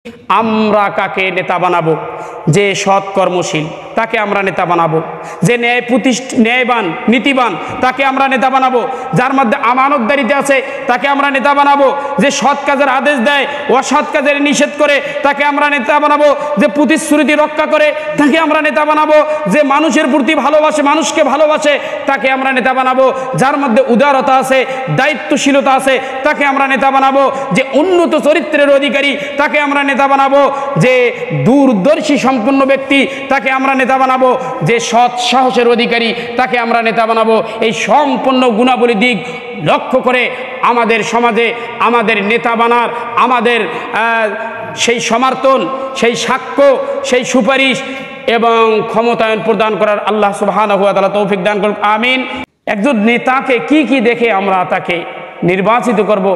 আমরা কাকে নেতা বানাবো? যে সৎ কর্মশীল তাকে আমরা নেতা বানাবো, যে ন্যায়বান নীতিবান তাকে আমরা নেতা বানাবো, যার মধ্যে আমানতদারিতে আছে তাকে আমরা নেতা বানাবো, যে সৎ কাজের আদেশ দেয় অসৎ কাজের নিষেধ করে তাকে আমরা নেতা বানাবো, যে প্রতিশ্রুতি রক্ষা করে তাকে আমরা নেতা বানাবো, যে মানুষের প্রতি ভালোবাসে, মানুষকে ভালোবাসে তাকে আমরা নেতা বানাবো, যার মধ্যে উদারতা আছে, দায়িত্বশীলতা আছে তাকে আমরা নেতা বানাবো, যে উন্নত চরিত্রের অধিকারী তাকে আমরা নেতা বানাবো, যে দূরদর্শী সম্পন্ন ব্যক্তি তাকে আমরা নেতা বানাবো, যে সৎ সাহসের অধিকারী তাকে আমরা নেতা বানাবো। এই সম্পূর্ণ গুণাবলী দিক লক্ষ্য করে আমাদের সমাজে আমাদের নেতা বানার, আমাদের সেই সমর্থন, সেই সাক্ষ্য, সেই সুপারিশ এবং ক্ষমতায়ন প্রদান করার আল্লাহ সুবহানাহু ওয়া তাআলা তৌফিক দান করুন, আমিন। একজন নেতাকে কি দেখে আমরা তাকে নির্বাচিত করব,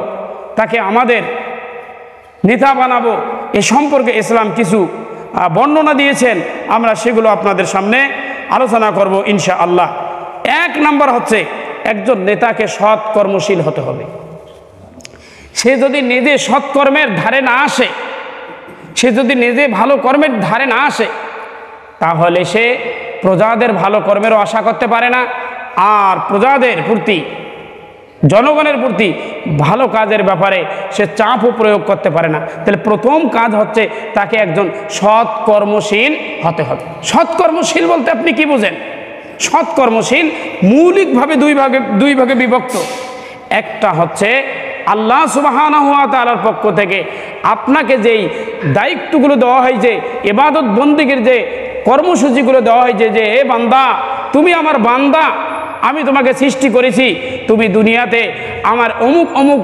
তাকে আমাদের নেতা বানাবো, এ সম্পর্কে ইসলাম কিছু বর্ণনা দিয়েছেন। আমরা সেগুলো আপনাদের সামনে আলোচনা করব ইনশাআল্লাহ। 1 নম্বর হচ্ছে একজন নেতাকে সৎ কর্মশীল হতে হবে। সে যদি নিজে সৎকর্মের ধারে না আসে, সে যদি নিজে ভালো কর্মের ধারে না আসে, তাহলে সে প্রজাদের ভালো কর্মেরও আশা করতে পারে না, আর প্রজাদের প্রতি, জনগণের প্রতি ভালো কাজের ব্যাপারে সে চাপও প্রয়োগ করতে পারে না। তাহলে প্রথম কাজ হচ্ছে তাকে একজন সৎ কর্মশীল হতে হবে। সৎ কর্মশীল বলতে আপনি কি বোঝেন? সৎ কর্মশীল মৌলিকভাবে দুই ভাগে বিভক্ত। একটা হচ্ছে আল্লাহ সুবহানাহু ওয়া তাআলার পক্ষ থেকে আপনাকে যেই দায়িত্বগুলো দেওয়া হয়, যে ইবাদত বন্দেগীর যে কর্মসূচিগুলো দেওয়া হয়েছে, যে এ বান্দা তুমি আমার বান্দা, আমি তোমাকে সৃষ্টি করেছি, তুমি দুনিয়াতে আমার অমুক অমুক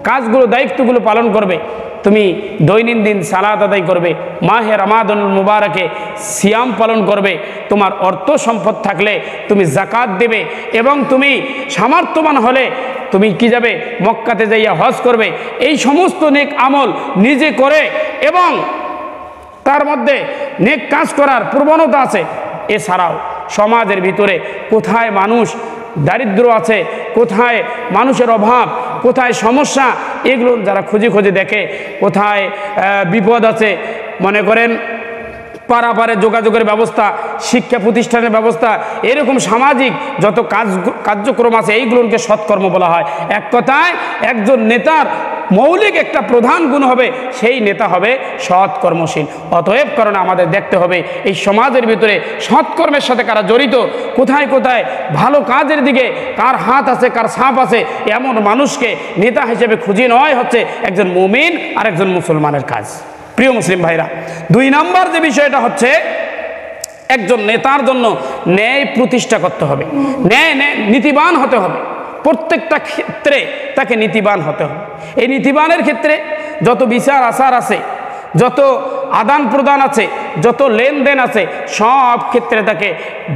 কাজগুলো, দায়িত্বগুলো পালন করবে। তুমি দৈনন্দিন সালাত আদায় করবে, মাহে রমাদানুল মুবারকে সিয়াম পালন করবে, তোমার অর্থ সম্পদ থাকলে তুমি যাকাত দেবে, এবং তুমি সামর্থ্যবান হলে তুমি কি যাবে মক্কাতে যাইয়া হজ করবে। এই সমস্ত নেক আমল নিজে করে এবং তার মধ্যে নেক কাজ করার প্রবণতা আছে। এছাড়াও সমাজের ভিতরে কোথায় মানুষ দারিদ্র আছে, কোথায় মানুষের অভাব, কোথায় সমস্যা, এগুলো যারা খুঁজে দেখে, কোথায় বিপদ আছে, মনে করেন পারাপারে যোগাযোগের ব্যবস্থা, শিক্ষা প্রতিষ্ঠানের ব্যবস্থা, এরকম সামাজিক যত কার্যক্রম আছে, এইগুলোকে সৎকর্ম বলা হয়। এক কথায় একজন নেতার মৌলিক একটা প্রধান গুণ হবে, সেই নেতা হবে সৎ কর্মশীল। অতএব কারণে আমাদের দেখতে হবে এই সমাজের ভিতরে সৎকর্মের সাথে কারা জড়িত, কোথায় কোথায় ভালো কাজের দিকে কার হাত আছে, কার ছাপ আছে, এমন মানুষকে নেতা হিসেবে খুঁজে নেওয়াই হচ্ছে একজন মুমিন আর একজন মুসলমানের কাজ। প্রিয় মুসলিম ভাইরা, 2 নম্বর যে বিষয়টা হচ্ছে একজন নেতার জন্য ন্যায় প্রতিষ্ঠা করতে হবে, ন্যায় নীতিবান হতে হবে। প্রত্যেকটা ক্ষেত্রে তাকে নীতিবান হতে হবে। এই নীতিবানের ক্ষেত্রে যত বিচার আচার আছে, যত আদান প্রদান আছে, যত লেনদেন আছে, সব ক্ষেত্রে তাকে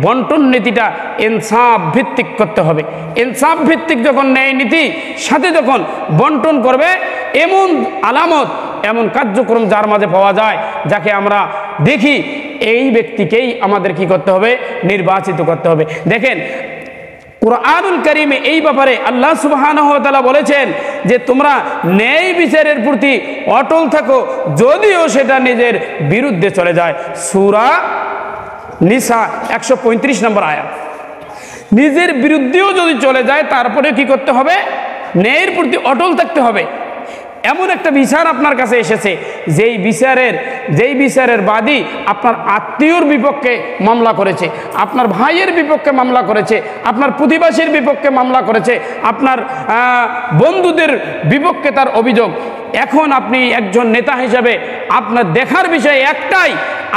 বন্টন নীতিটা ইনসাফ ভিত্তিক করতে হবে। ইনসাফ ভিত্তিক যখন ন্যায় নীতি সাথে যখন বন্টন করবে, এমন আলামত, এমন কার্যক্রম যার মাঝে পাওয়া যায়, যাকে আমরা দেখি, এই ব্যক্তিকেই আমাদের কি করতে হবে? নির্বাচিত করতে হবে। দেখেন কুরআনুল কারীমে এই ব্যাপারে আল্লাহ সুবহানাহু ওয়া তাআলা বলেছেন যে তোমরা ন্যায় বিচারের প্রতি অটল থাকো, যদিও সেটা নিজের বিরুদ্ধে চলে যায়। সূরা নিসা 135 নম্বর আয়াত। নিজের বিরুদ্ধেও যদি চলে যায়, তারপরে কি করতে হবে? ন্যায়ের প্রতি অটল থাকতে হবে। এমন একটা বিচার আপনার কাছে এসেছে, যেই বিচারের বাদী আপনার আত্মীয়র বিপক্ষে মামলা করেছে, আপনার ভাইয়ের বিপক্ষে মামলা করেছে, আপনার প্রতিবেশীর বিপক্ষে মামলা করেছে, আপনার বন্ধুদের বিপক্ষে তার অভিযোগ। এখন আপনি একজন নেতা হিসেবে আপনার দেখার বিষয় একটাই,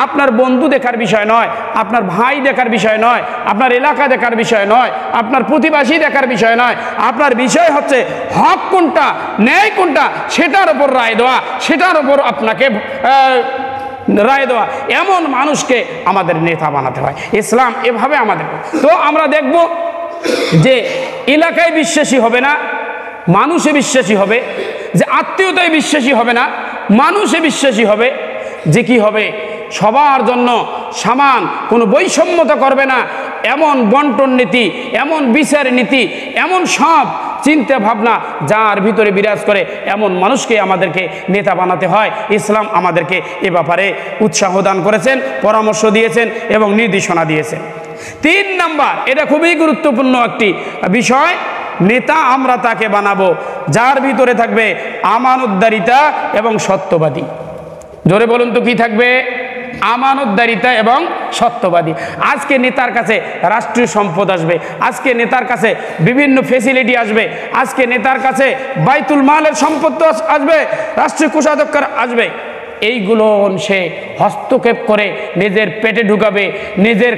আপনার বন্ধু দেখার বিষয় নয়, আপনার ভাই দেখার বিষয় নয়, আপনার এলাকা দেখার বিষয় নয়, আপনার প্রতিবেশী দেখার বিষয় নয়। আপনার বিষয় হচ্ছে হক কোনটা, ন্যায় কোনটা, সেটার উপর রায় দেওয়া, সেটার উপর আপনাকে রায় দেওয়া। এমন মানুষকে আমাদের নেতা বানাতে হয়। ইসলাম এভাবে আমাদের। তো আমরা দেখব যে এলাকায় বিশ্বাসী হবে না, মানুষে বিশ্বাসী হবে, যে আত্মীয়তায় বিশ্বাসী হবে না, মানুষে বিশ্বাসী হবে, যে কি হবে সবার জন্য সমান, কোনো বৈষম্যতা করবে না, এমন বন্টন নীতি, এমন বিচার নীতি, এমন সব চিন্তা ভাবনা যার ভিতরে বিরাজ করে এমন মানুষকে আমাদেরকে নেতা বানাতে হয়। ইসলাম আমাদেরকে এ ব্যাপারে উৎসাহ দান করেছেন, পরামর্শ দিয়েছেন এবং নির্দেশনা দিয়েছেন। 3 নাম্বার, এটা খুবই গুরুত্বপূর্ণ একটি বিষয়, নেতা আমরা তাকে বানাবো যার ভিতরে থাকবে আমানতদারিতা এবং সত্যবাদী। জোরে বলুন তো কি থাকবে? আমানতদারিতা এবং সত্যবাদী। আজকে নেতার কাছে রাষ্ট্রীয় সম্পদ আসবে, আজকে নেতার কাছে বিভিন্ন ফেসিলিটি আসবে, আজকে নেতার কাছে বাইতুল মালের সম্পদ আসবে, রাষ্ট্রীয় কোষাধ্যক্ষ আসবে। এইগুলো সে হস্তক্ষেপ করে নিজের পেটে ঢুকাবে, নিজের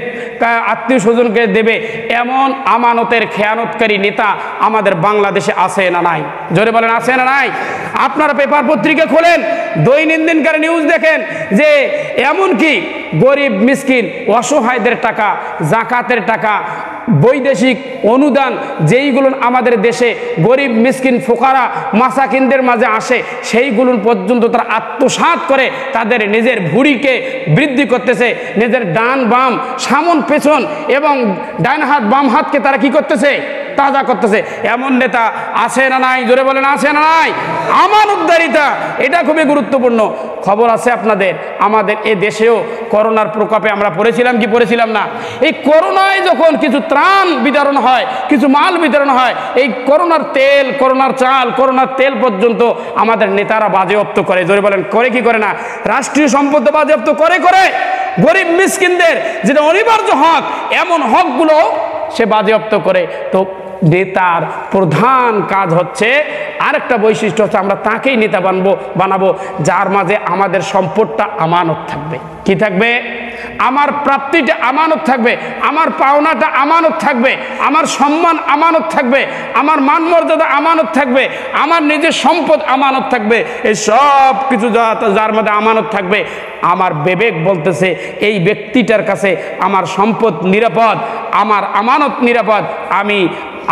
আত্মীয় স্বজনকে দেবে, এমন আমানতের খেয়ানতকারী নেতা আমাদের বাংলাদেশে আছে না নাই? জোরে বলেন আছে না নাই? আপনারা পেপার পত্রিকা খোলেন, দৈনন্দিনকার নিউজ দেখেন যে এমনকি গরিব মিসকিন অসহায়দের টাকা, জাকাতের টাকা, বৈদেশিক অনুদান যেইগুলো আমাদের দেশে গরিব মিসকিন ফোকারা মাসাকিনদের মাঝে আসে, সেইগুলো পর্যন্ত তারা আত্মসাৎ করে তাদের নিজের ভুঁড়িকে বৃদ্ধি করতেছে, নিজের ডান বাম সামন পেছন এবং ডান হাত বাম হাতকে তারা কি করতেছে? তাজা করতেছে। এমন নেতা আছে না নাই? জোরে বলেন আছে না নাই? আমানতদারিতা এটা খুবই গুরুত্বপূর্ণ। খবর আছে আপনাদের, আমাদের এ দেশেও করোনার প্রকোপে আমরা পড়েছিলাম কি পড়েছিলাম না? এই করোনায় যখন কিছু ত্রাণ বিতরণ হয়, কিছু মাল বিতরণ হয়, এই করোনার তেল, করোনার চাল, করোনার তেল পর্যন্ত আমাদের নেতারা বাজেয়াপ্ত করে। জোরে বলেন করে কি করে না? রাষ্ট্রীয় সম্পদ বাজেয়াপ্ত করে করে গরিব মিসকিনদের যেটা অনিবার্য হক, এমন হকগুলো সে বাজেয়াপ্ত করে। তো নেতার প্রধান কাজ হচ্ছে, আরেকটা বৈশিষ্ট্য হচ্ছে আমরা তাকেই নেতা বানাবো যার মাঝে আমাদের সম্পদটা আমানত থাকবে। কি থাকবে? আমার প্রাপ্তিটা আমানত থাকবে, আমার পাওনাটা আমানত থাকবে, আমার সম্মান আমানত থাকবে, আমার মান মর্যাদা আমানত থাকবে, আমার নিজের সম্পদ আমানত থাকবে। এই সব কিছু যার মধ্যে আমানত থাকবে, আমার বিবেক বলতেছে এই ব্যক্তিটার কাছে আমার সম্পদ নিরাপদ, আমার আমানত নিরাপদ, আমি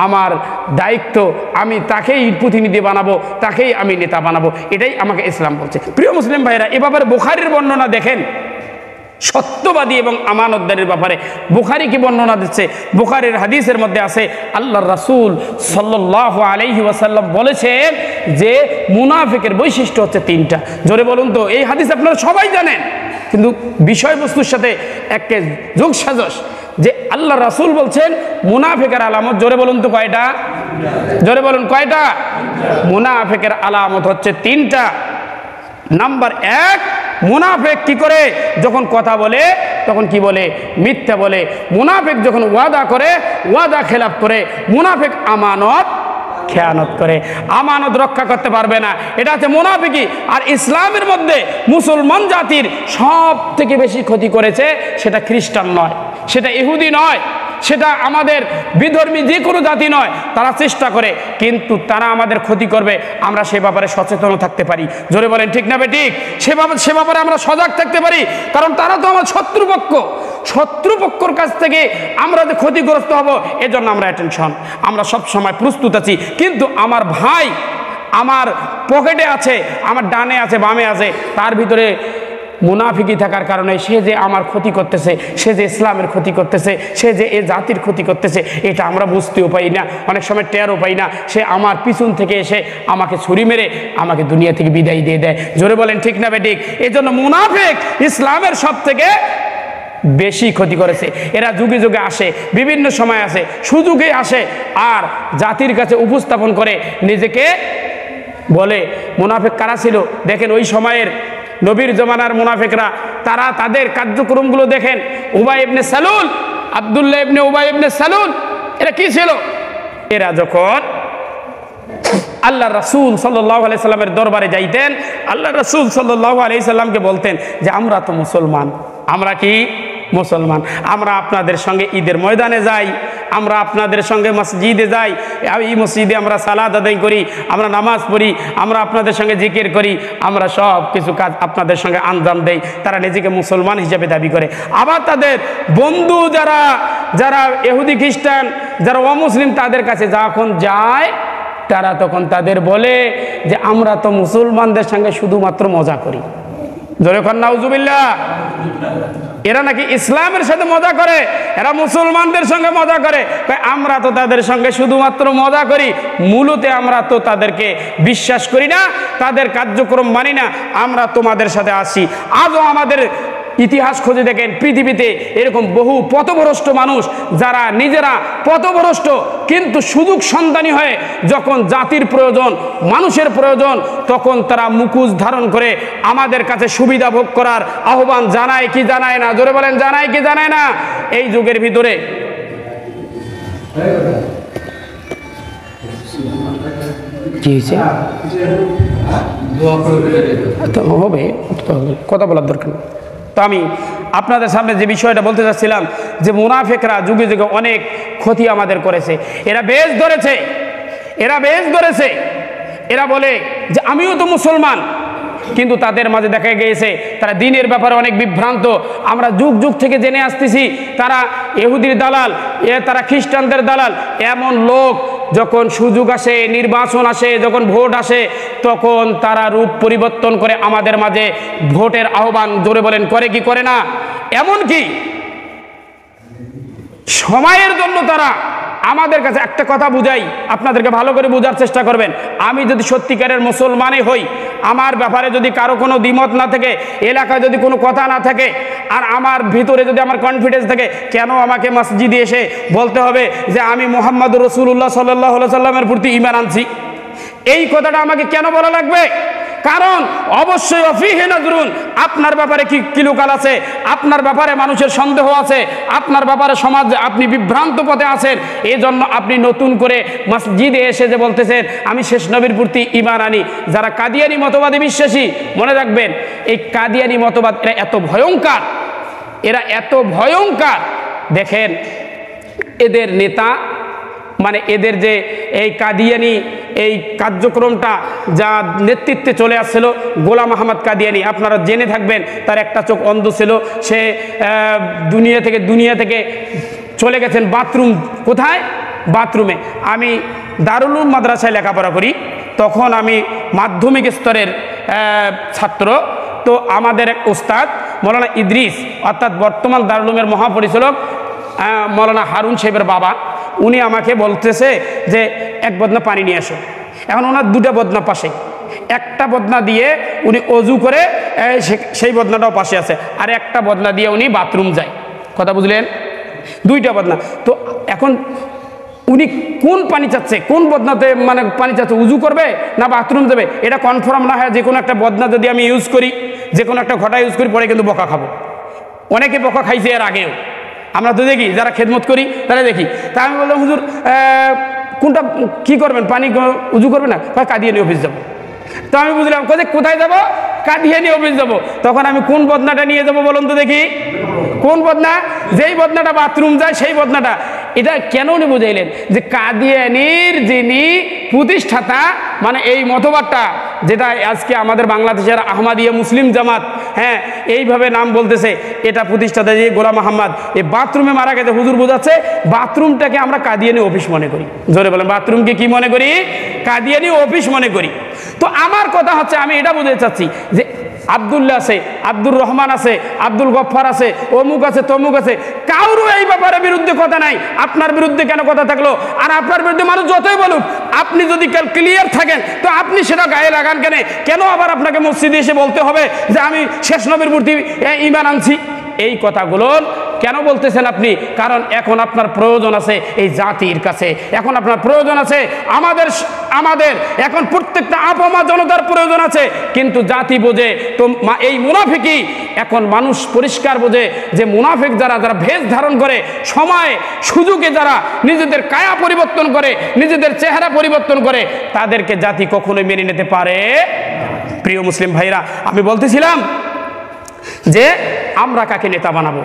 আমার দায়িত্ব, আমি তাকেই প্রতিনিধি বানাবো, তাকেই আমি নেতা বানাবো। এটাই আমাকে ইসলাম বলছে। প্রিয় মুসলিম ভাইরা, এ ব্যাপারে বুখারীর বর্ণনা দেখেন, সত্যবাদী এবং আমানতদারির ব্যাপারে বুখারী কি বর্ণনা দিচ্ছে? বুখারীর হাদিসের মধ্যে আছে, আল্লাহর রাসূল সাল্লাল্লাহু আলাইহি ওয়াসাল্লাম বলেছেন যে মুনাফিকের বৈশিষ্ট্য হচ্ছে 3টা। জোরে বলুন তো, এই হাদিস আপনারা সবাই জানেন, কিন্তু বিষয়বস্তুর সাথে একে যোগসাজশ যে আল্লাহ রাসূল বলছেন মুনাফিকের আলামত। জোরে বলুন তো কয়টা? জোরে বলুন কয়টা? মুনাফিকের আলামত হচ্ছে 3টা। নাম্বার 1, মুনাফিক কি করে? যখন কথা বলে তখন কি বলে? মিথ্যা বলে। মুনাফিক যখন ওয়াদা করে, ওয়াদা খেলাপ করে। মুনাফিক আমানত খেয়ানত করে, আমানত রক্ষা করতে পারবে না। এটা হচ্ছে মুনাফিকি। আর ইসলামের মধ্যে মুসলমান জাতির সব থেকে বেশি ক্ষতি করেছে সেটা খ্রিস্টান নয়, সেটা ইহুদি নয়, সেটা আমাদের বিধর্মী যে কোনো জাতি নয়। তারা চেষ্টা করে, কিন্তু তারা আমাদের ক্ষতি করবে, আমরা সে ব্যাপারে সচেতন থাকতে পারি। জোরে বলেন ঠিক না বেঠিক? সে ব্যাপারে আমরা সজাগ থাকতে পারি, কারণ তারা তো আমার শত্রুপক্ষ। শত্রুপক্ষর কাছ থেকে আমরা যে ক্ষতিগ্রস্ত হব, এজন্য আমরা অ্যাটেনশন, আমরা সব সময় প্রস্তুত আছি। কিন্তু আমার ভাই আমার পকেটে আছে, আমার ডানে আছে, বামে আছে, তার ভিতরে মুনাফিকি থাকার কারণে সে যে আমার ক্ষতি করতেছে, সে যে ইসলামের ক্ষতি করতেছে, সে যে এ জাতির ক্ষতি করতেছে, এটা আমরা বুঝতেও পাই না, অনেক সময় টেরও পাই না। সে আমার পিছন থেকে এসে আমাকে ছুরি মেরে আমাকে দুনিয়া থেকে বিদায় দিয়ে দেয়। জোরে বলেন ঠিক না বেঠিক? এই জন্য মুনাফিক ইসলামের সব থেকে বেশি ক্ষতি করেছে। এরা যুগে যুগে আসে, বিভিন্ন সময় আসে, সুযোগে আসে, আর জাতির কাছে উপস্থাপন করে নিজেকে বলে। মুনাফিক কারা ছিল দেখেন? ওই সময়ের নবীর জমানার মুনাফিকরা, তারা তাদের কার্যক্রমগুলো দেখেন। উবাই ইবনে সালুল, আব্দুল্লাহ ইবনে উবাই ইবনে সালুল, এরা কি ছিল? এরা যখন আল্লাহ রাসূল সাল্লাল্লাহু আলাইহি সাল্লামের দরবারে যাইতেন, আল্লাহ রাসূল সাল্লাল্লাহু আলাইহি সাল্লামকে বলতেন যে আমরা তো মুসলমান, আমরা কি মুসলমান, আমরা আপনাদের সঙ্গে ঈদের ময়দানে যাই, আমরা আপনাদের সঙ্গে মসজিদে যাই, এই মসজিদে আমরা সালাত আদায় করি, আমরা নামাজ পড়ি, আমরা আপনাদের সঙ্গে জিকির করি, আমরা সব কিছু কাজ আপনাদের সঙ্গে আঞ্জাম দেই। তারা নিজেকে মুসলমান হিসেবে দাবি করে। আবার তাদের বন্ধু যারা ইহুদি খ্রিস্টান, যারা অমুসলিম, তাদের কাছে যখন যায়, তারা তখন তাদের বলে যে আমরা তো মুসলমানদের সঙ্গে শুধুমাত্র মজা করি। জোরে কর নাউজুবিল্লাহ। এরা নাকি ইসলামের সাথে মজা করে, এরা মুসলমানদের সঙ্গে মজা করে। আমরা তো তাদের সঙ্গে শুধুমাত্র মজা করি, মূলত আমরা তো তাদেরকে বিশ্বাস করি না, তাদের কার্যক্রম মানি না। আমরা তোমাদের সাথে আসি। আজও আমাদের ইতিহাস খুঁজে দেখেন, পৃথিবীতে এরকম বহু পথভ্রষ্ট মানুষ যারা নিজেরা পথভ্রষ্ট, কিন্তু সুযোগ সন্ধানী হয়ে যখন জাতির প্রয়োজন, মানুষের প্রয়োজন, তখন তারা মুখোশ ধারণ করে আমাদের কাছে সুবিধা ভোগ করার আহ্বান জানায় কি জানায় না? জোরে বলেন, জানায় কি জানায় না? এই যুগের ভিতরে কি হয়েছে হবে, কথা বলার দরকার। তো আমি আপনাদের সামনে যে বিষয়টা বলতে চাচ্ছিলাম, যে মুনাফিকরা যুগে যুগে অনেক ক্ষতি আমাদের করেছে। এরা বেশ ধরেছে, এরা বলে যে আমিও তো মুসলমান, কিন্তু তাদের মাঝে দেখা গিয়েছে তারা দ্বীনের ব্যাপারে অনেক বিভ্রান্ত। আমরা যুগ যুগ থেকে জেনে আসতেছি তারা ইহুদির দালাল, তারা খ্রিস্টানদের দালাল। এমন লোক যখন সুযোগ আসে, নির্বাচন আসে, যখন ভোট আসে, তখন তারা রূপ পরিবর্তন করে আমাদের মাঝে ভোটের আহ্বান, জোরে বলেন, করে কি করে না? এমনকি সময়ের জন্য তারা আমাদের কাছে একটা কথা বুঝাই, আপনাদেরকে ভালো করে বোঝার চেষ্টা করবেন। আমি যদি সত্যিকারের মুসলমানই হই, আমার ব্যাপারে যদি কারো কোনো দ্বিমত না থাকে, এলাকায় যদি কোনো কথা না থাকে, আর আমার ভিতরে যদি আমার কনফিডেন্স থাকে, কেন আমাকে মসজিদে এসে বলতে হবে যে আমি মুহাম্মদুর রাসূলুল্লাহ সাল্লাল্লাহু আলাইহি সাল্লামের প্রতি ঈমান আনছি? এই কথাটা আমাকে কেন বলা লাগবে? কারণ অবশ্যই অফিহে নজরুন, আপনার ব্যাপারে কি লোকাল আছে, আপনার ব্যাপারে মানুষের সন্দেহ আছে, আপনার ব্যাপারে সমাজ আপনি বিভ্রান্ত পথে আছেন। এই জন্য আপনি নতুন করে মসজিদে এসে যে বলতেছেন আমি শেষ নবীর প্রতি ঈমান আনি। যারা কাদিয়ানি মতবাদে বিশ্বাসী, মনে রাখবেন এই কাদিয়ানি মতবাদ এরা এত ভয়ঙ্কর, দেখেন এদের নেতা, মানে এদের যে এই কাদিয়ানি এই কার্যক্রমটা যা নেতৃত্বে চলে আসছিল, গোলাম আহমদ কাদিয়ানি, আপনারা জেনে থাকবেন তার একটা চোখ অন্ধ ছিল। সে দুনিয়া থেকে চলে গেছেন বাথরুম, কোথায়? বাথরুমে। আমি দারুল উলুম মাদ্রাসায় লেখাপড়া করি, তখন আমি মাধ্যমিক স্তরের ছাত্র। তো আমাদের এক উস্তাদ মৌলানা ইদ্রিস, অর্থাৎ বর্তমান দারুল উলুমের মহাপরিচালক মৌলানা হারুন সাহেবের বাবা, উনি আমাকে বলতেছে যে এক বদনা পানি নিয়ে আসো। এখন ওনার দুটা বদনা পাশে, একটা বদনা দিয়ে উনি অজু করে, সেই বদনাটাও পাশে আছে, আর একটা বদনা দিয়ে উনি বাথরুম যায়। কথা বুঝলেন? দুইটা বদনা। তো এখন উনি কোন পানি চাচ্ছে, কোন বদনাতে মানে পানি চাচ্ছে, উজু করবে না বাথরুম যাবে, এটা কনফার্ম না হয় যে কোনো একটা বদনা যদি আমি ইউজ করি, যে কোনো একটা ঘটা ইউজ করি, পরে কিন্তু বকা খাবো। অনেকে বকা খাইছে এর আগেও, আমরা তো দেখি, যারা খেদমত করি তারা দেখি। তা আমি বললাম হুজুর কোনটা কি করবেন, পানি উজু করবে না? কাদিয়ানি অফিস যাবো। তো আমি বুঝলাম কোথায় যাবো? কাদিয়ানি অফিস যাবো। তখন আমি কোন বদনাটা নিয়ে যাবো বলুন তো দেখি? কোন বদনা? যেই বদনাটা বাথরুম যায় সেই বদনাটা। এটা কেন উনি বুঝাইলেন যে কাদিয়ানির যিনি প্রতিষ্ঠাতা, মানে এই মতবাদটা যেটা আজকে আমাদের বাংলাদেশের আহমদিয়া মুসলিম জামাত, হ্যাঁ এইভাবে নাম বলতেছে, এটা প্রতিষ্ঠাতা যে গোলাম আহমদ, এই বাথরুমে মারা গেছে। হুজুর বোঝাচ্ছে বাথরুমটাকে আমরা কাদিয়ানি অফিস মনে করি। জোরে বলেন, বাথরুমকে কি মনে করি? কাদিয়ানি অফিস মনে করি। তো আমার কথা হচ্ছে, আমি এটা বুঝতে চাচ্ছি যে আব্দুল্লাহ আছে, আব্দুর রহমান আছে, আব্দুল গফফার আছে, অমুক আছে, তমুক আছে, কারো এই ব্যাপারে বিরুদ্ধে কথা নাই। আপনার বিরুদ্ধে কেন কথা থাকলো? আর আপনার বিরুদ্ধে মানুষ যতই বলুক, আপনি যদি ক্লিয়ার থাকেন তো আপনি সেটা গায়ে লাগান কেন আবার আপনাকে মসজিদে এসে বলতে হবে যে আমি শেষ নবীর প্রতি ঈমান আনছি? এই কথাগুলো কেন বলতেছেন আপনি? কারণ এখন আপনার প্রয়োজন আছে এই জাতির কাছে, এখন আপনার প্রয়োজন আছে আমাদের এখন প্রত্যেকটা আপমা জনতার প্রয়োজন আছে। কিন্তু জাতি বোঝে তো এই মুনাফিকই, এখন মানুষ পরিষ্কার বোঝে যে মুনাফিক যারা ভেষ ধারণ করে, সময় সুযোগে যারা নিজেদের কায়া পরিবর্তন করে, নিজেদের চেহারা পরিবর্তন করে, তাদেরকে জাতি কখনোই মেনে নিতে পারে। প্রিয় মুসলিম ভাইরা, আমি বলতেছিলাম যে আমরা কাকে নেতা বানাবো?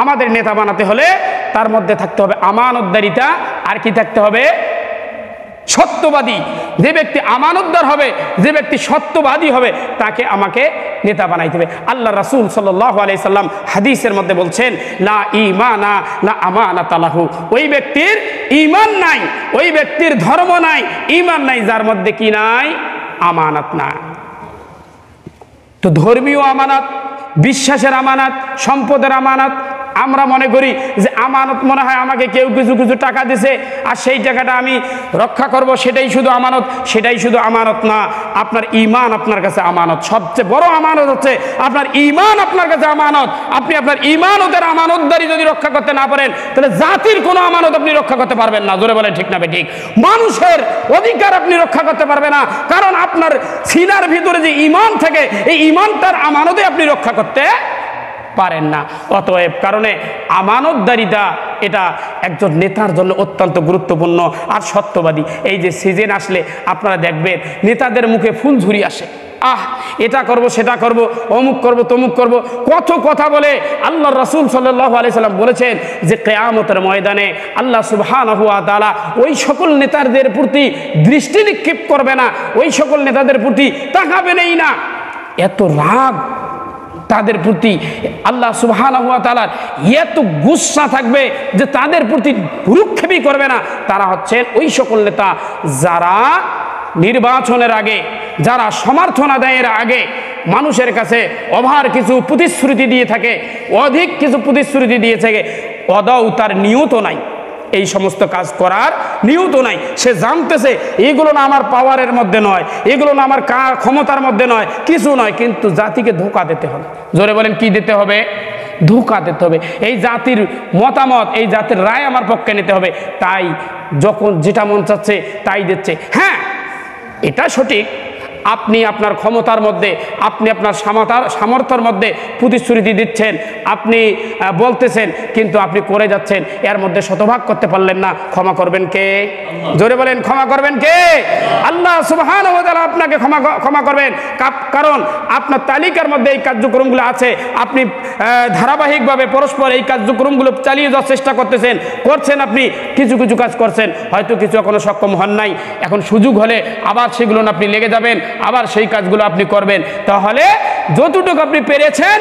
আমাদের নেতা বানাতে হলে তার মধ্যে থাকতে হবে আমানতদারিতা, আর কি থাকতে হবে? সত্যবাদী। যে ব্যক্তি আমানতদার হবে, যে ব্যক্তি সত্যবাদী হবে, তাকে আমাকে নেতা বানাইতে হবে। আল্লাহ রাসূল সাল্লাল্লাহু আলাইহি সাল্লাম হাদিসের মধ্যে বলছেন, লা ঈমানা লা আমানাতা লাহু। ওই ব্যক্তির ঈমান নাই, ওই ব্যক্তির ধর্ম নাই, ঈমান নাই, যার মধ্যে কি নাই? আমানত নাই। তো ধর্মীয় আমানত, বিশ্বাসের আমানত, সম্পদের আমানত। আমরা মনে করি যে আমানত মনে হয় আমাকে কেউ কিছু কিছু টাকা দিছে আর সেই টাকাটা আমি রক্ষা করব, সেটাই শুধু আমানত। সেটাই শুধু আমানত না, আপনার ঈমান আপনার কাছে আমানত। সবচেয়ে বড় আমানত হচ্ছে আপনার ঈমান আপনার কাছে আমানত। আপনি আপনার ঈমানতের আমানতদারি যদি রক্ষা করতে না পারেন, তাহলে জাতির কোনো আমানত আপনি রক্ষা করতে পারবেন না। জোরে বলেন ঠিক না ঠিক? মানুষের অধিকার আপনি রক্ষা করতে পারবেন না, কারণ আপনার সিনার ভিতরে যে ঈমান থাকে, এই ঈমানটার আমানতে আপনি রক্ষা করতে পারেন না। অতএব কারণে আমানতদারিতা এটা একজন নেতার জন্য অত্যন্ত গুরুত্বপূর্ণ আর সত্যবাদী। এই যে সিজন আসলে আপনারা দেখবেন নেতাদের মুখে ফুলঝুরি আসে, এটা করব, সেটা করব, অমুক করব, তমুক করব, কত কথা বলে। আল্লাহ রাসূল সাল্লাল্লাহু আলাইহি সাল্লাম বলেছেন যে কিয়ামতের ময়দানে আল্লাহ সুবহানাহু ওয়া তাআলা ওই সকল নেতাদের প্রতি দৃষ্টি নিক্ষেপ করবে না, ওই সকল নেতাদের প্রতি তাকাবেনই না। এত রাগ তাদের প্রতি আল্লাহ সুবহানাহু ওয়া তাআলার এত গুসা থাকবে যে তাদের প্রতি ভ্রুক্ষেপই করবে না। তারা হচ্ছেন ওই সকল নেতা যারা নির্বাচনের আগে, যারা সমর্থন আদায়ের আগে মানুষের কাছে ওভার কিছু প্রতিশ্রুতি দিয়ে থাকে, অধিক কিছু প্রতিশ্রুতি দিয়ে থাকে, অদাও তার নিয়ত নাই, এই সমস্ত কাজ করার নিয়ত নাই। সে জানতেছে এগুলো না আমার পাওয়ারের মধ্যে নয়, এগুলো না আমার ক্ষমতার মধ্যে নয়, কিছু নয়, কিন্তু জাতিকে ধোঁকা দিতে হবে। জোরে বলেন কি দিতে হবে? ধোঁকা দিতে হবে। এই জাতির মতামত, এই জাতির রায় আমার পক্ষে নিতে হবে, তাই যখন যেটা মন চাচ্ছে তাই দিচ্ছে। হ্যাঁ, এটা সঠিক, আপনি আপনার ক্ষমতার মধ্যে, আপনি আপনার সামর্থ্যের মধ্যে প্রতিশ্রুতি দিচ্ছেন, আপনি বলতেছেন, কিন্তু আপনি করে যাচ্ছেন, এর মধ্যে শতভাগ করতে পারলেন না, ক্ষমা করবেন কে? জোরে বলেন ক্ষমা করবেন কে? আল্লাহ সুবহানাহু ওয়া তাআলা আপনাকে ক্ষমা করবেন, কারণ আপনার তালিকার মধ্যে এই কার্যক্রমগুলো আছে। আপনি ধারাবাহিকভাবে পরস্পর এই কার্যক্রমগুলো চালিয়ে যাওয়ার চেষ্টা করছেন, আপনি কিছু কিছু কাজ করছেন, হয়তো কিছু এখনো সক্ষম হন নাই, এখন সুযোগ হলে আবার সেগুলো আপনি লেগে যাবেন, আবার সেই কাজগুলো আপনি করবেন। তাহলে যতটুকু আপনি পেরেছেন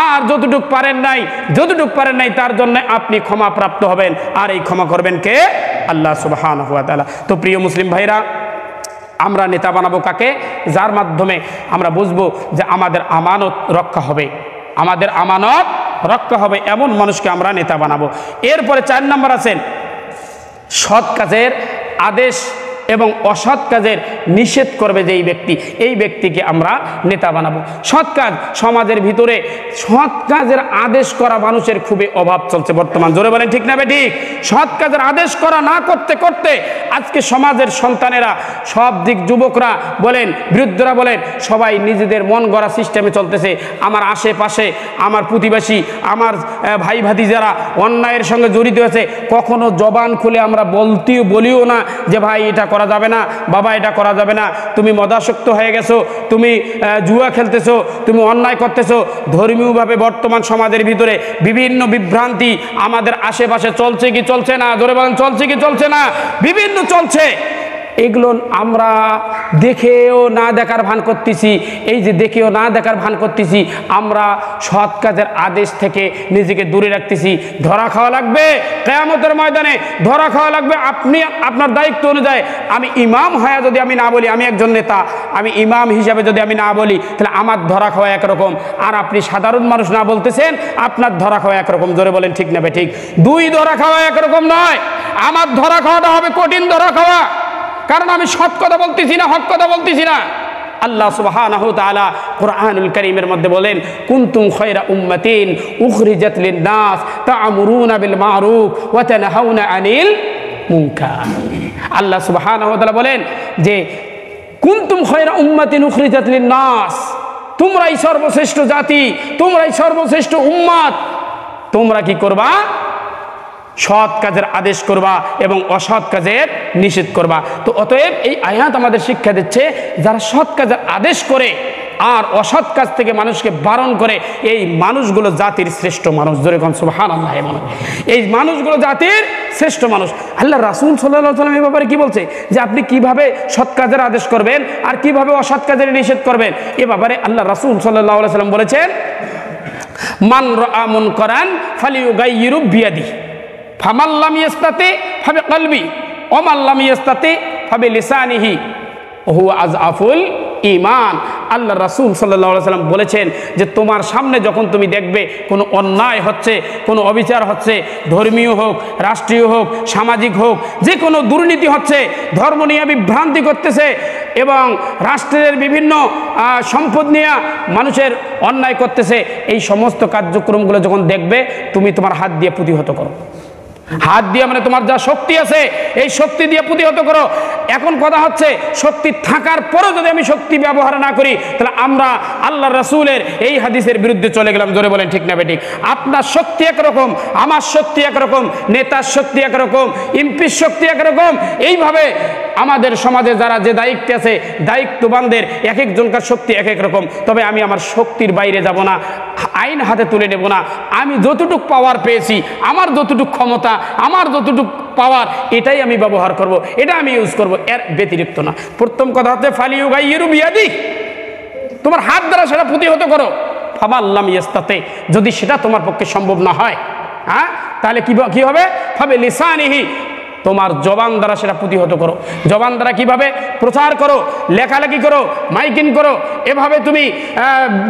আর যতটুকু পারেন নাই তার জন্য আপনি ক্ষমা প্রাপ্ত হবেন। আর এই ক্ষমা করবেন কে? আল্লাহ সুবহানাহু ওয়া তাআলা। তো প্রিয় মুসলিম ভাইরা, আমরা নেতা বানাবো কাকে? যার মাধ্যমে আমরা বুঝবো যে আমাদের আমানত রক্ষা হবে, আমাদের আমানত রক্ষা হবে, এমন মানুষকে আমরা নেতা বানাবো। এরপরে 4 নম্বর আছেন সৎ কাজের আদেশ এবং অসৎ কাজের নিষেধ করবে যেই ব্যক্তি, এই ব্যক্তিকে আমরা নেতা বানাবো। সৎ কাজ, সমাজের ভিতরে সৎ কাজের আদেশ করা মানুষের খুবই অভাব চলছে বর্তমান। জোরে বলেন ঠিক না ঠিক? সৎ কাজের আদেশ করা না করতে করতে আজকে সমাজের সন্তানেরা, সব দিক যুবকরা বলেন, বৃদ্ধরা বলেন, সবাই নিজেদের মন গড়া সিস্টেমে চলতেছে। আমার আশেপাশে, আমার প্রতিবেশী, আমার ভাই ভাতিজারা অন্যায়ের সঙ্গে জড়িত হয়েছে, কখনো জবান খুলে আমরা বলিও না যে ভাই এটা করা যাবে না, বাবা এটা করা যাবে না, তুমি মদাসক্ত হয়ে গেছো, তুমি জুয়া খেলতেছো, তুমি অন্যায় করতেছো। ধর্মীয়ভাবে বর্তমান সমাজের ভিতরে বিভিন্ন বিভ্রান্তি আমাদের আশেপাশে চলছে কি চলছে না? জোরে বলেন চলছে কি চলছে না? বিভিন্ন চলছে। এগুলো আমরা দেখেও না দেখার ভান করতেছি। এই যে দেখেও না দেখার ভান করতেছি, আমরা সৎ কাজের আদেশ থেকে নিজেকে দূরে রাখতেছি। ধরা খাওয়া লাগবে কিয়ামতের ময়দানে, ধরা খাওয়া লাগবে। আপনি আপনার দায়িত্ব অনুযায়ী, আমি ইমাম হয়ে যদি আমি না বলি আমি একজন নেতা, আমি ইমাম হিসাবে যদি আমি না বলি, তাহলে আমার ধরা খাওয়া একরকম, আর আপনি সাধারণ মানুষ না বলতেছেন, আপনার ধরা খাওয়া একরকম। জোরে বলেন ঠিক না ঠিক? দুই ধরা খাওয়া একরকম নয়। আমার ধরা খাওয়াটা হবে কঠিন ধরা খাওয়া, কারণ আমি সৎ কথা বলতেছি না, হক কথা বলতেছি না। আল্লাহ সুবহানাহু ওয়া তাআলা কুরআনুল কারীমের মধ্যে বলেন, কুনতুম খায়রা উম্মাতিন উখরিজাত লিন-নাস তা'মুরুনা বিল মা'রুফ ওয়া তানহাউনা আনিল মুনকার। আল্লাহ সুবহানাহু ওয়া তাআলা বলেন যে কুনতুম খায়রা উম্মাতিন উখরিজাত লিন-নাস, তোমরাই সর্বশ্রেষ্ঠ জাতি, তোমরাই সর্বশ্রেষ্ঠ উম্মত। তোমরা কি করবা? সৎ কাজের আদেশ করবা এবং অসৎ কাজের নিষেধ করবা। তো অতএব এই আয়াত আমাদের শিক্ষা দিচ্ছে, যারা সৎ কাজের আদেশ করে আর অসৎ কাজ থেকে মানুষকে বারণ করে, এই মানুষগুলো জাতির শ্রেষ্ঠ মানুষ। জোরে কোন সুবহানাল্লাহ। এই মানুষগুলো জাতির শ্রেষ্ঠ মানুষ। আল্লাহ রাসূল সাল্লাল্লাহু আলাইহি ওয়াসাল্লাম এই ব্যাপারে কি বলছে যে আপনি কিভাবে সৎ কাজের আদেশ করবেন আর কিভাবে অসৎ কাজের নিষেধ করবেন, এ ব্যাপারে আল্লাহ রাসূল সাল্লাল্লাহু আলাইহি ওয়াসাল্লাম বলেছেন, মান রাআ মুনকারান ফালিয়ুগাইয়িরু বিয়াদিহি ফামান লাম ইস্তাতি ফাবিকলবি ওয়া মান লাম ইস্তাতি ফাবিলিসানিহি ওয়া হুয়া আযআফুল ঈমান। আল্লাহ রাসূল সাল্লাল্লাহু আলাইহি ওয়াসাল্লাম বলেছেন যে তোমার সামনে যখন তুমি দেখবে কোনো অন্যায় হচ্ছে, কোনো অবিচার হচ্ছে, ধর্মীয় হোক, রাষ্ট্রীয় হোক, সামাজিক হোক, যে কোনো দুর্নীতি হচ্ছে, ধর্ম নিয়ে বিভ্রান্তি করতেছে এবং রাষ্ট্রের বিভিন্ন সম্পদ নিয়ে মানুষের অন্যায় করতেছে, এই সমস্ত কার্যক্রমগুলো যখন দেখবে তুমি তোমার হাত দিয়ে প্রতিহত করো। হাত দিয়ে মানে তোমার যা শক্তি আছে এই শক্তি দিয়ে প্রতিহত করো। এখন কথা হচ্ছে শক্তি থাকার পরেও যদি আমি শক্তি ব্যবহার না করি তাহলে আমরা আল্লাহ রাসূলের এই হাদিসের বিরুদ্ধে চলে গেলাম। জোরে বলেন ঠিক না বেঠিক? আপনার শক্তি একরকম, আমার শক্তি একরকম, নেতার শক্তি একরকম, এমপির শক্তি একরকম। এইভাবে আমাদের সমাজে যারা যে দায়িত্বে আছে দায়িত্ববানদের এক একজনকার শক্তি এক এক রকম। তবে আমি আমার শক্তির বাইরে যাব না, আইন হাতে তুলে নেব না। আমি যতটুক পাওয়ার পেয়েছি, আমার যতটুক ক্ষমতা, আমার যতটুক পাওয়ার, এটাই আমি ব্যবহার করব, এটা আমি ইউজ করব, এর ব্যতিরিক্ত না। প্রথম কথা হচ্ছে ফালিয়ুগাইয়িরু বিয়াদিহি, তোমার হাত দ্বারা সেটা প্রতিহত করো। ফামান লাম ইয়াস্তাতি, যদি সেটা তোমার পক্ষে সম্ভব না হয়, হ্যাঁ, তাহলে কি হবে? ফাবি লিসানিহি, তোমার জবান দ্বারা সেটা প্রতিহত করো। জবান দ্বারা কিভাবে? প্রচার করো, লেখালেখি করো, মাইকিং করো, এভাবে তুমি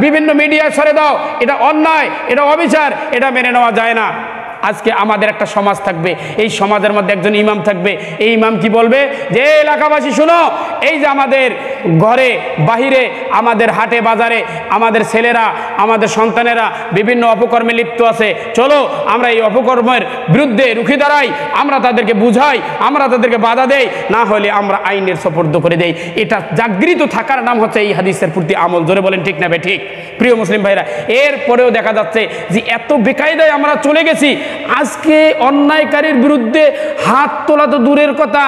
বিভিন্ন মিডিয়ায় ছড়ে দাও। এটা অন্যায়, এটা অবিচার, এটা মেনে নেওয়া যায় না। আজকে আমাদের একটা সমাজ থাকবে, এই সমাজের মধ্যে একজন ইমাম থাকবে। এই ইমাম কি বলবে যে এলাকাবাসী শুনো, এই যে আমাদের ঘরে বাহিরে, আমাদের হাটে বাজারে আমাদের ছেলেরা, আমাদের সন্তানেরা বিভিন্ন অপকর্মে লিপ্ত আছে, চলো আমরা এই অপকর্মের বিরুদ্ধে রুখে দাঁড়াই, আমরা তাদেরকে বুঝাই, আমরা তাদেরকে বাধা দেই, না হলে আমরা আইনের সুপর্দ করে দেই। এটা জাগৃত থাকার নাম হচ্ছে এই হাদিসের প্রতি আমল। জোরে বলেন ঠিক না বে ঠিক? প্রিয় মুসলিম ভাইরা, এরপরেও দেখা যাচ্ছে যে এত বেকায়দায় আমরা চলে গেছি। আজকে অন্যায়কারীর বিরুদ্ধে হাত তোলা তো দূরের কথা,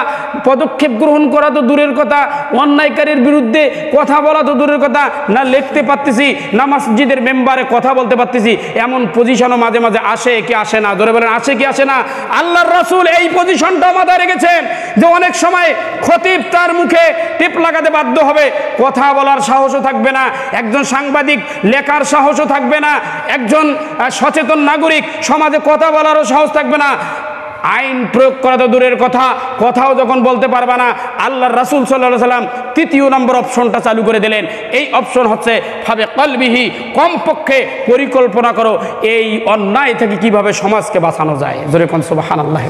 পদক্ষেপ গ্রহণ করা তো দূরের কথা, অন্যায়কারীর বিরুদ্ধে কথা বলা তো দূরের কথা, না লিখতে পারতেছি, না মসজিদের মেম্বারে কথা বলতে পারতেছি। এমন পজিশনও মাঝে মাঝে আসে কি আসে না? ধরে বলেন আসে কি আসে না? আল্লাহর রাসূল এই পজিশনটাও মাথায় রেখেছেন যে অনেক সময় খতিব তার মুখে টিপ লাগাতে বাধ্য হবে, কথা বলার সাহসও থাকবে না, একজন সাংবাদিক লেখার সাহসও থাকবে না, একজন সচেতন নাগরিক সমাজে কথা বলারও সাহস থাকবে না। আইন প্রয়োগ করা তো দূরের কথা, কথাও যখন বলতে পারবে না, আল্লাহর রাসূল সাল্লাল্লাহু আলাইহি সাল্লাম তৃতীয় নম্বর অপশনটা চালু করে দিলেন। এই অপশন হচ্ছে ফাবে কলবিহি, কমপক্ষে পরিকল্পনা করো এই অন্যায় থেকে কিভাবে সমাজকে বাঁচানো যায়। জোরে কোন সুবহানাল্লাহ।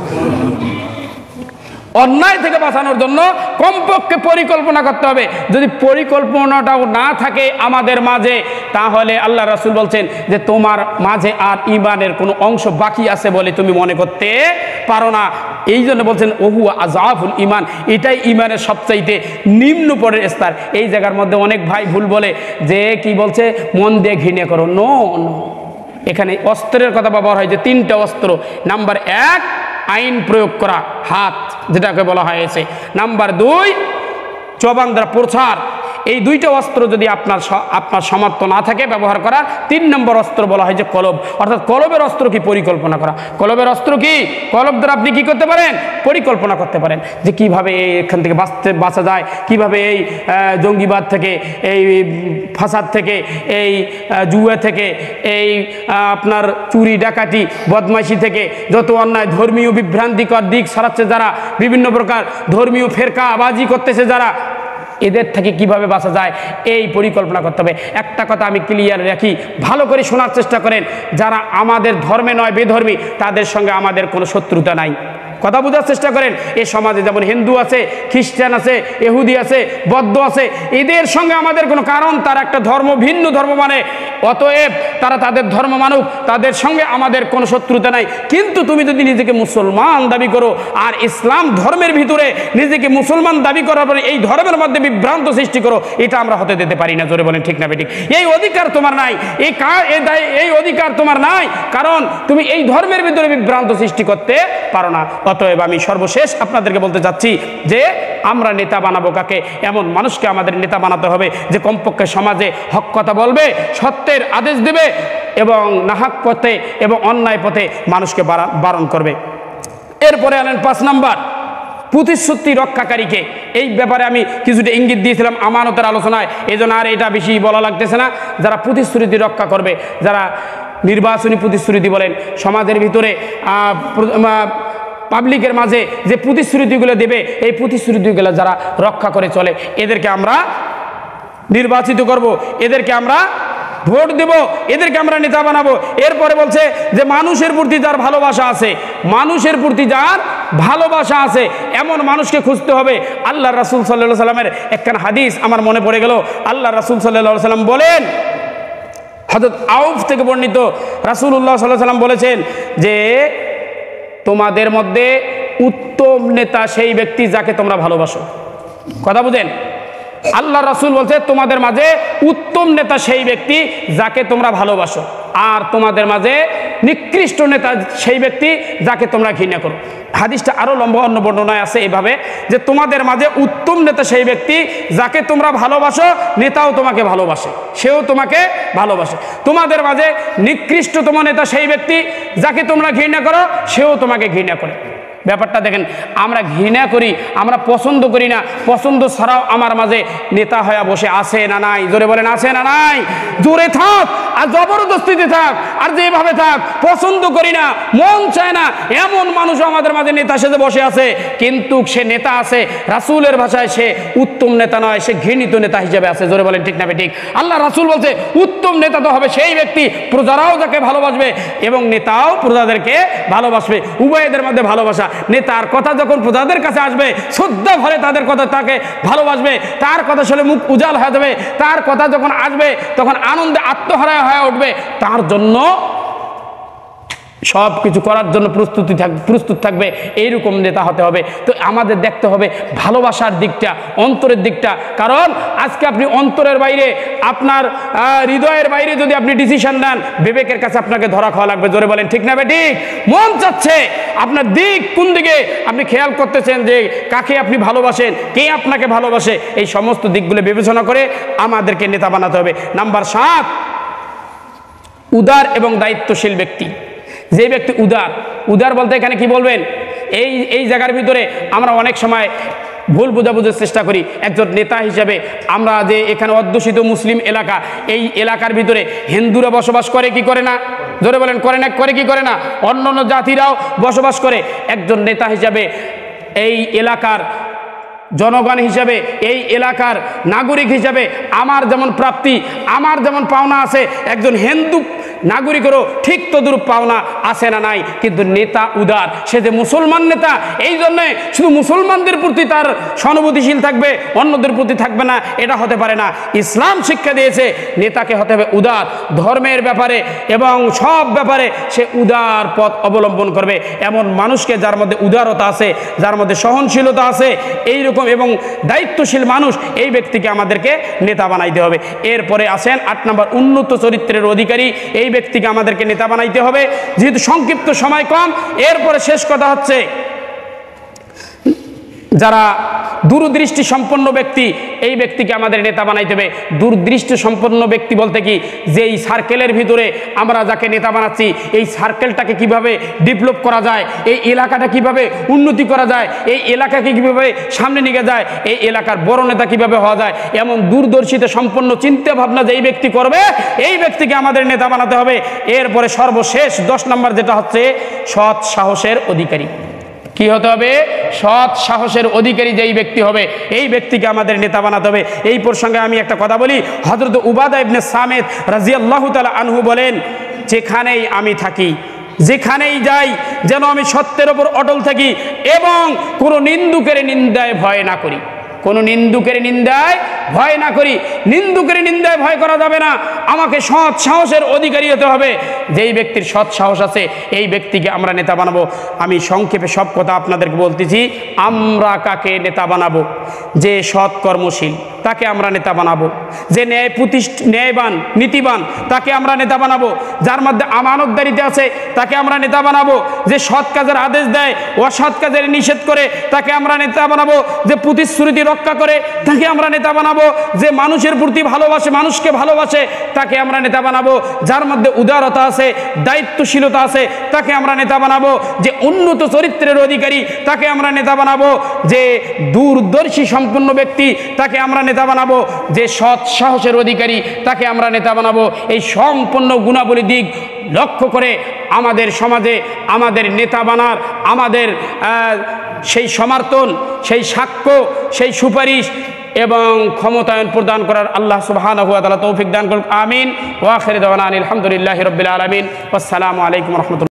অন্যায় থেকে বাঁচানোর জন্য কমপক্ষে পরিকল্পনা করতে হবে। যদি পরিকল্পনাটাও না থাকে আমাদের মাঝে, তাহলে আল্লাহ রাসূল বলছেন যে তোমার মাঝে আর ঈমানের কোনো অংশ বাকি আছে বলে তুমি মনে করতে পারো না। এই জন্য বলছেন ওহু আযাফুল ঈমান, এটাই ঈমানের সবচাইতে নিম্ন পরের স্তর। এই জায়গার মধ্যে অনেক ভাই ভুল বলে যে কি বলছে, মন দিয়ে ঘৃণা করো। নো নো, এখানে অস্ত্রের কথা ব্যবহার হয় যে তিনটা অস্ত্র। নাম্বার 1 আইন প্রয়োগ করা, হাত যেটাকে বলা হয়েছে। নাম্বার 2 জবান দ্বারা প্রচার। এই দুইটা অস্ত্র যদি আপনার সামর্থ্য না থাকে ব্যবহার করার, 3 নম্বর অস্ত্র বলা হয় যে কলব। অর্থাৎ কলবের অস্ত্র কি? পরিকল্পনা করা। কলবের অস্ত্র কি? কলব দ্বারা আপনি কি করতে পারেন? পরিকল্পনা করতে পারেন যে কিভাবে এখান থেকে বাঁচা যায়, কিভাবে এই জঙ্গিবাদ থেকে, এই ফাসাদ থেকে, এই জুয়া থেকে, এই আপনার চুরি ডাকাতি বদমাইশি থেকে, যত অন্যায় ধর্মীয় বিভ্রান্তিকর দিক ছড়াচ্ছে যারা, বিভিন্ন প্রকার ধর্মীয় ফেরকাবাজি করতেছে যারা, এদের থেকে কিভাবে বাঁচা যায় এই পরিকল্পনা করতে হবে। একটা কথা আমি ক্লিয়ার রাখি, ভালো করে শোনার চেষ্টা করেন, যারা আমাদের ধর্মে নয় বেধর্মী তাদের সঙ্গে আমাদের কোনো শত্রুতা নাই। কথা বোঝার চেষ্টা করেন। এই সমাজে যেমন হিন্দু আছে, খ্রিস্টান আছে, ইহুদি আছে, বৌদ্ধ আছে, এদের সঙ্গে আমাদের কোনো, কারণ তারা একটা ধর্ম, ভিন্ন ধর্ম মানে, অতএব তারা তাদের ধর্ম মানুক, তাদের সঙ্গে আমাদের কোনো শত্রুতা নাই। কিন্তু তুমি যদি নিজেকে মুসলমান দাবি করো আর ইসলাম ধর্মের ভিতরে নিজেকে মুসলমান দাবি করার পরে এই ধর্মের মধ্যে বিভ্রান্ত সৃষ্টি করো, এটা আমরা হতে দিতে পারি না। জোরে বলেন ঠিক না বেঠিক? এই অধিকার তোমার নাই, এই অধিকার তোমার নাই, কারণ তুমি এই ধর্মের ভিতরে বিভ্রান্ত সৃষ্টি করতে পারো না। অতএব আমি সর্বশেষ আপনাদেরকে বলতে চাচ্ছি যে আমরা নেতা বানাবো কাকে? এমন মানুষকে আমাদের নেতা বানাতে হবে যে কমপক্ষে সমাজে হক কথা বলবে, সত্যের আদেশ দেবে এবং নাহক পথে এবং অন্যায় পথে মানুষকে বারণ করবে। এরপরে আনেন 5 নাম্বার, প্রতিশ্রুতি রক্ষাকারীকে। এই ব্যাপারে আমি কিছুটা ইঙ্গিত দিয়েছিলাম আমানতের আলোচনায়, এই জন্য আর এটা বেশি বলা লাগতেছে না। যারা প্রতিশ্রুতি রক্ষা করবে, যারা নির্বাচনী প্রতিশ্রুতি বলেন, সমাজের ভিতরে পাবলিকের মাঝে যে প্রতিশ্রুতিগুলো দেবে, এই প্রতিশ্রুতিগুলো যারা রক্ষা করে চলে, এদেরকে আমরা নির্বাচিত করব, এদেরকে আমরা ভোট দেব, এদেরকে আমরা নেতা বানাবো। এরপরে বলছে যে মানুষের প্রতি যার ভালোবাসা আছে, মানুষের প্রতি যার ভালোবাসা আছে এমন মানুষকে খুঁজতে হবে। আল্লাহ রাসূল সাল্লাল্লাহু আলাইহি সাল্লামের একখান হাদিস আমার মনে পড়ে গেল। আল্লাহ রাসূল সাল্লাল্লাহু আলাইহি সাল্লাম বলেন, হযরত আউফ থেকে বর্ণিত, রাসূলুল্লাহ সাল্লাল্লাহু আলাইহি সাল্লাম বলেছেন যে তোমাদের মধ্যে উত্তম নেতা সেই ব্যক্তি যাকে তোমরা ভালোবাসো। কথা বুঝেন? আল্লাহ রাসূল বলছে তোমাদের মাঝে উত্তম নেতা সেই ব্যক্তি যাকে তোমরা ভালোবাসো, আর তোমাদের মাঝে নিকৃষ্ট নেতা সেই ব্যক্তি যাকে তোমরা ঘৃণা করো। হাদিসটা আরো লম্বা, অন্য বর্ণনায় আছে এভাবে যে তোমাদের মাঝে উত্তম নেতা সেই ব্যক্তি যাকে তোমরা ভালোবাসো, নেতাও তোমাকে ভালোবাসে, সেও তোমাকে ভালোবাসে। তোমাদের মাঝে নিকৃষ্টতম নেতা সেই ব্যক্তি যাকে তোমরা ঘৃণা করো, সেও তোমাকে ঘৃণা করে। ব্যাপারটা দেখেন, আমরা ঘৃণা করি, আমরা পছন্দ করি না, পছন্দ ছাড়াও আমার মাঝে নেতা হয়ে বসে আছে না নাই? জোরে বলেন, আছে না নাই? জোরে থাক আর জবরদস্তিতে থাক আর যেভাবে থাক, পছন্দ করি না, মন চায় না, এমন মানুষ আমাদের মাঝে নেতা সেজে বসে আছে, কিন্তু সে নেতা আছে, রাসূলের ভাষায় সে উত্তম নেতা নয়, সে ঘৃণিত নেতা হিসেবে আছে। জোরে বলেন ঠিক না ঠিক? আল্লাহ রাসূল বলছে উত্তম নেতা তো হবে সেই ব্যক্তি প্রজারাও যাকে ভালোবাসবে এবং নেতাও প্রজাদেরকে ভালোবাসবে, উভয়দের মধ্যে ভালোবাসা। নেতার কথা যখন প্রজাদের কাছে আসবে, শ্রদ্ধা ভরে তাদের কথা তাকে ভালোবাসবে, তার কথা শুনে মুখ উজাল হয়ে যাবে, তার কথা যখন আসবে তখন আনন্দে আত্মহারা হয়ে উঠবে, তার জন্য সব কিছু করার জন্য প্রস্তুত থাকবে, এইরকম নেতা হতে হবে। তো আমাদের দেখতে হবে ভালোবাসার দিকটা, অন্তরের দিকটা। কারণ আজকে আপনি অন্তরের বাইরে, আপনার হৃদয়ের বাইরে যদি আপনি ডিসিশন নেন, বিবেকের কাছে আপনাকে ধরা খাওয়া লাগবে। জোরে বলেন ঠিক না ঠিক? মন চাচ্ছে, আপনার দিক কোন দিকে আপনি খেয়াল করতেছেন, যে কাকে আপনি ভালোবাসেন, কে আপনাকে ভালোবাসে, এই সমস্ত দিকগুলো বিবেচনা করে আমাদেরকে নেতা বানাতে হবে। নাম্বার 7, উদার এবং দায়িত্বশীল ব্যক্তি। যে ব্যক্তি উদার বলতে এখানে কি বলবেন? এই জায়গার ভিতরে আমরা অনেক সময় ভুল বোঝাবুঝির চেষ্টা করি। একজন নেতা হিসাবে আমরা যে এখানে অধ্যুষিত মুসলিম এলাকা, এই এলাকার ভিতরে হিন্দুরা বসবাস করে কি করে না? জোরে বলেন, করে না? করে কি করে না? অন্যান্য জাতিরাও বসবাস করে। একজন নেতা হিসাবে এই এলাকার জনগণ হিসাবে, এই এলাকার নাগরিক হিসাবে আমার যেমন প্রাপ্তি, আমার যেমন পাওনা আছে, একজন হিন্দু নাগরিকেরও ঠিক তদ্রূপ পাওনা আছে না নাই? কিন্তু নেতা উদার, সে যে মুসলমান নেতা, এই জন্যে শুধু মুসলমানদের প্রতি তার সহানুভূতিশীল থাকবে, অন্যদের প্রতি থাকবে না, এটা হতে পারে না। ইসলাম শিক্ষা দিয়েছে নেতাকে হতে হবে উদার, ধর্মের ব্যাপারে এবং সব ব্যাপারে সে উদার পথ অবলম্বন করবে। এমন মানুষকে যার মধ্যে উদারতা আছে, যার মধ্যে সহনশীলতা আছে, এইরকম এবং দায়িত্বশীল মানুষ, এই ব্যক্তিকে আমাদেরকে নেতা বানাইতে হবে। এরপরে আসেন 8 নম্বর, উন্নত চরিত্রের অধিকারী। এই ব্যক্তিকে আমাদেরকে নেতা বানাইতে হবে, যেহেতু সংক্ষিপ্ত সময় কম। এরপরে শেষ কথা হচ্ছে, যারা দূরদৃষ্টি সম্পন্ন ব্যক্তি, এই ব্যক্তিকে আমাদের নেতা বানাইতে হবে। দূরদৃষ্টি সম্পন্ন ব্যক্তি বলতে কি, যে এই সার্কেলের ভিতরে আমরা যাকে নেতা বানাচ্ছি, এই সার্কেলটাকে কিভাবে ডেভেলপ করা যায়, এই এলাকাটা কিভাবে উন্নতি করা যায়, এই এলাকাকে কিভাবে সামনে নিয়ে যায়, এই এলাকার বড় নেতা কিভাবে হওয়া যায়, এমন দূরদর্শিতা সম্পন্ন চিন্তা ভাবনা যে এই ব্যক্তি করবে, এই ব্যক্তিকে আমাদের নেতা বানাতে হবে। এরপরে সর্বশেষ 10 নম্বর যেটা হচ্ছে, সৎ সাহসের অধিকারী। কি হতে হবে? সৎ সাহসের অধিকারী যেই ব্যক্তি হবে, এই ব্যক্তিকে আমাদের নেতা বানাতে হবে। এই প্রসঙ্গে আমি একটা কথা বলি। হযরত উবাদা ইবনে সামিত রাদিয়াল্লাহু তাআলা আনহু বলেন, যেখানেই আমি থাকি, যেখানেই যাই, যেন আমি সত্যের ওপর অটল থাকি এবং কোনো নিন্দুকের নিন্দায় ভয় না করি। কোনো নিন্দুকের নিন্দায় ভয় না করি। নিন্দুকের নিন্দায় ভয় করা যাবে না, আমাকে সৎ সাহসের অধিকারী হতে হবে। যেই ব্যক্তির সৎ সাহস আছে, এই ব্যক্তিকে আমরা নেতা বানাবো। আমি সংক্ষেপে সব কথা আপনাদেরকে বলতেছি। আমরা কাকে নেতা বানাবো? যে সৎ কর্মশীল, তাকে আমরা নেতা বানাবো। যে ন্যায়বান নীতিবান, তাকে আমরা নেতা বানাবো। যার মধ্যে আমানতদারিতে আছে, তাকে আমরা নেতা বানাবো। যে সৎ কাজের আদেশ দেয়, অসৎ কাজের নিষেধ করে, তাকে আমরা নেতা বানাবো। যে প্রতিশ্রুতি রক্ষা করে, তাকে আমরা নেতা বানাবো। যে মানুষের প্রতি ভালোবাসে, মানুষকে ভালোবাসে, তাকে আমরা নেতা বানাবো। যার মধ্যে উদারতা আছে, দায়িত্বশীলতা আছে, তাকে আমরা নেতা বানাবো। যে উন্নত চরিত্রের অধিকারী, তাকে আমরা নেতা বানাবো। যে দূরদর্শী সম্পন্ন ব্যক্তি, তাকে আমরা নেতা বানাবো। যে সৎ সাহসের অধিকারী, তাকে আমরা নেতা বানাবো। এই সম্পূর্ণ গুণাবলী দিক লক্ষ্য করে আমাদের সমাজে আমাদের নেতা বানার, আমাদের সেই সমর্থন, সেই সাক্ষ্য, সেই সুপারিশ এবং ক্ষমতায়ন প্রদান করার আল্লাহ সুবহানাহু ওয়া তাআলা তৌফিক দান করুন। আমিন। ওয়া আখিরু দাওয়ানা আলহামদুলিল্লাহি রাব্বিল আলামিন। আসসালামু আলাইকুম ওয়া রাহমাতুল্লাহ।